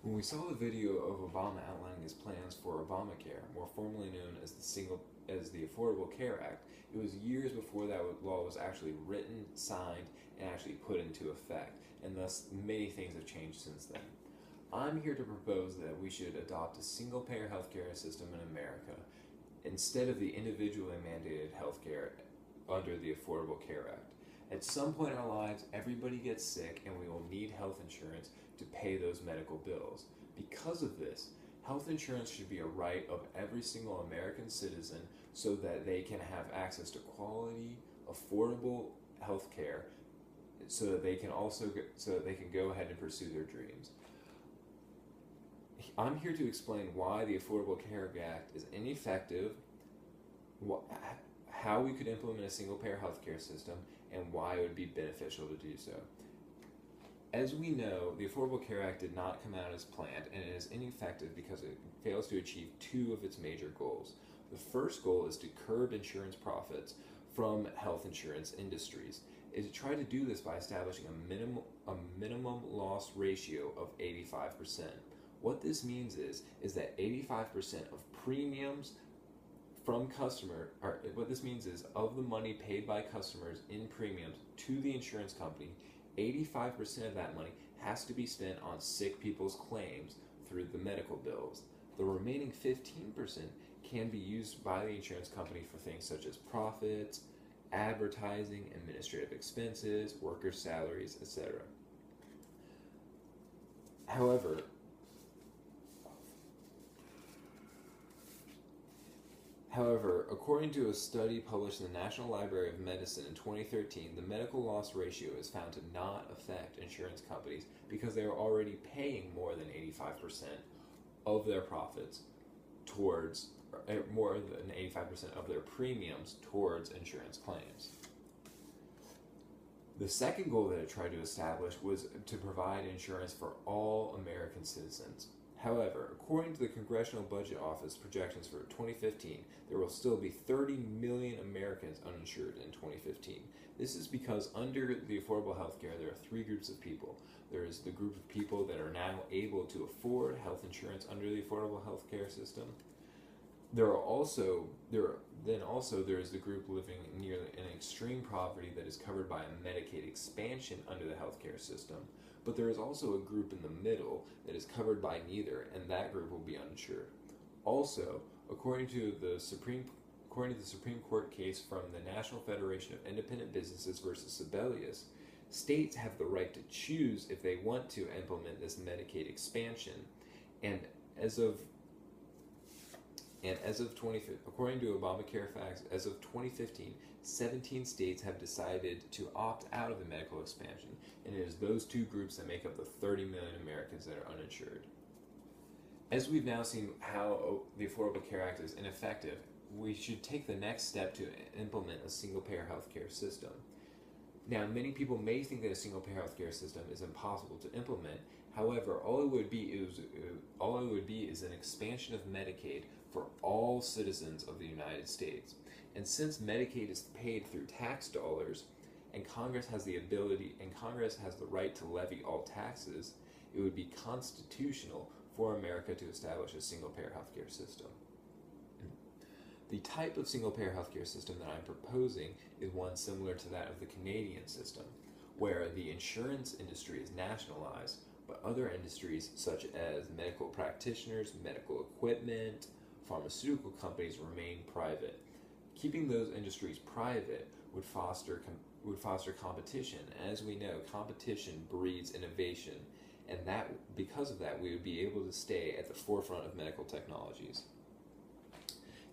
When we saw the video of Obama outlining his plans for Obamacare, more formally known as the Affordable Care Act, it was years before that law was actually written, signed, and actually put into effect, and thus many things have changed since then. I'm here to propose that we should adopt a single-payer healthcare system in America instead of the individually mandated healthcare under the Affordable Care Act. At some point in our lives, everybody gets sick and we will need health insurance to pay those medical bills. Because of this, health insurance should be a right of every single American citizen so that they can have access to quality, affordable health care so that they can go ahead and pursue their dreams. I'm here to explain why the Affordable Care Act is ineffective, how we could implement a single-payer healthcare system, and why it would be beneficial to do so. As we know, the Affordable Care Act did not come out as planned, and it is ineffective because it fails to achieve two of its major goals. The first goal is to curb insurance profits from health insurance industries. Is to try to do this by establishing a minimum loss ratio of 85%. What this means is that 85% of premiums from what this means is of the money paid by customers in premiums to the insurance company, 85% of that money has to be spent on sick people's claims through the medical bills. The remaining 15% can be used by the insurance company for things such as profits, advertising, administrative expenses, workers' salaries, etc. However, according to a study published in the National Library of Medicine in 2013, the medical loss ratio is found to not affect insurance companies because they are already paying more than 85% of their profits towards, more than 85% of their premiums towards insurance claims. The second goal that it tried to establish was to provide insurance for all American citizens. However, according to the Congressional Budget Office projections for 2015, there will still be 30 million Americans uninsured in 2015. This is because under the Affordable Health Care, there are three groups of people. There is the group of people that are now able to afford health insurance under the Affordable Health Care system. There is the group living near an extreme poverty that is covered by a Medicaid expansion under the healthcare system. But there is also a group in the middle that is covered by neither, and that group will be uninsured. Also, according to the Supreme Court case from the National Federation of Independent Businesses versus Sibelius, states have the right to choose if they want to implement this Medicaid expansion, and according to Obamacare facts, as of 2015, 17 states have decided to opt out of the medical expansion, and it is those two groups that make up the 30 million Americans that are uninsured. As we've now seen how the Affordable Care Act is ineffective, we should take the next step to implement a single-payer healthcare system. Now, many people may think that a single-payer healthcare system is impossible to implement. However, all it would be is an expansion of Medicaid for all citizens of the United States. And since Medicaid is paid through tax dollars, and Congress has the right to levy all taxes, it would be constitutional for America to establish a single-payer healthcare system. The type of single-payer healthcare system that I'm proposing is one similar to that of the Canadian system, where the insurance industry is nationalized, but other industries such as medical practitioners, medical equipment, pharmaceutical companies remain private. Keeping those industries private would foster competition. As we know, competition breeds innovation, and because of that, we would be able to stay at the forefront of medical technologies.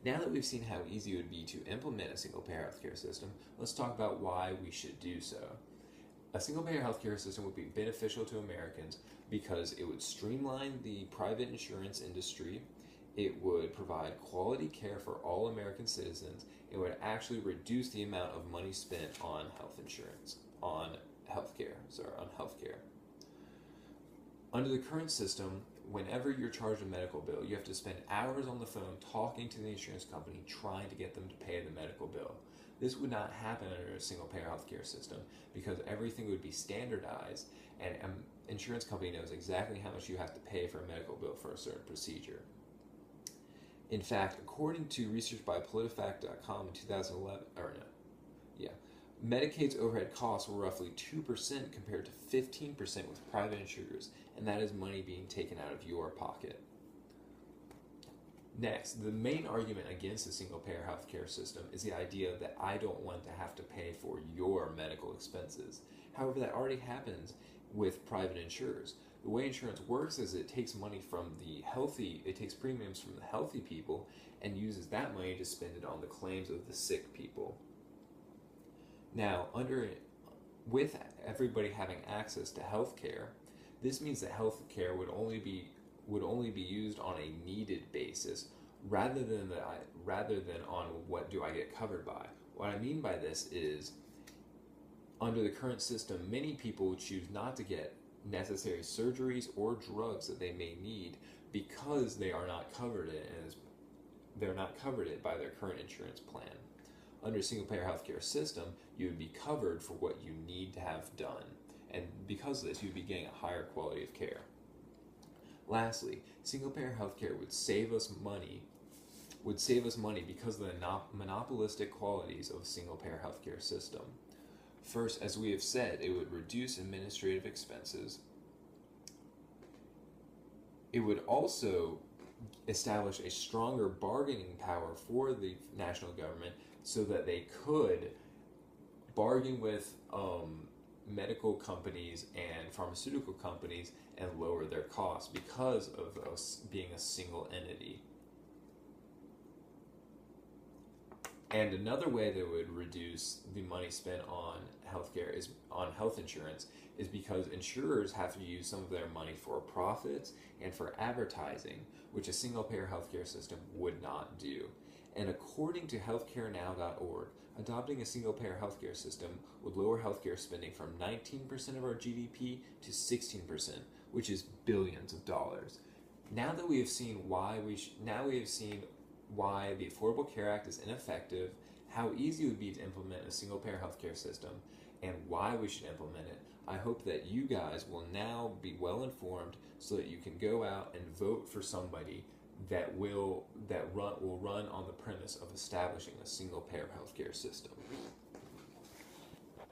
Now that we've seen how easy it would be to implement a single-payer healthcare system, let's talk about why we should do so. A single-payer healthcare system would be beneficial to Americans because it would streamline the private insurance industry, it would provide quality care for all American citizens, it would actually reduce the amount of money spent on healthcare. Under the current system, whenever you're charged a medical bill, you have to spend hours on the phone talking to the insurance company trying to get them to pay the medical bill. This would not happen under a single payer healthcare system because everything would be standardized, and an insurance company knows exactly how much you have to pay for a medical bill for a certain procedure. In fact, according to research by PolitiFact.com in 2011, Medicaid's overhead costs were roughly 2% compared to 15% with private insurers, and that is money being taken out of your pocket. Next, the main argument against a single-payer healthcare system is the idea that I don't want to have to pay for your medical expenses. However, that already happens with private insurers. The way insurance works is it takes money from it takes premiums from the healthy people and uses that money to spend it on the claims of the sick people. Now, with everybody having access to health care, this means that health care would only be used on a needed basis rather than on what do I get covered by. What I mean by this is, under the current system, many people choose not to get necessary surgeries or drugs that they may need because they are not covered by their current insurance plan. Under a single-payer healthcare system, you would be covered for what you need to have done, and because of this, you'd be getting a higher quality of care. Lastly, single-payer healthcare would save us money because of the monopolistic qualities of a single-payer healthcare system. First, as we have said, it would reduce administrative expenses. It would also establish a stronger bargaining power for the national government so that they could bargain with medical companies and pharmaceutical companies and lower their costs because of us being a single entity. And another way that would reduce the money spent on healthcare on health insurance is because insurers have to use some of their money for profits and for advertising, which a single-payer healthcare system would not do. And according to healthcarenow.org, adopting a single-payer healthcare system would lower healthcare spending from 19% of our GDP to 16%, which is billions of dollars. Now that we have seen why the Affordable Care Act is ineffective, how easy it would be to implement a single-payer healthcare system, and why we should implement it, I hope that you guys will now be well informed so that you can go out and vote for somebody that will run on the premise of establishing a single-payer healthcare system.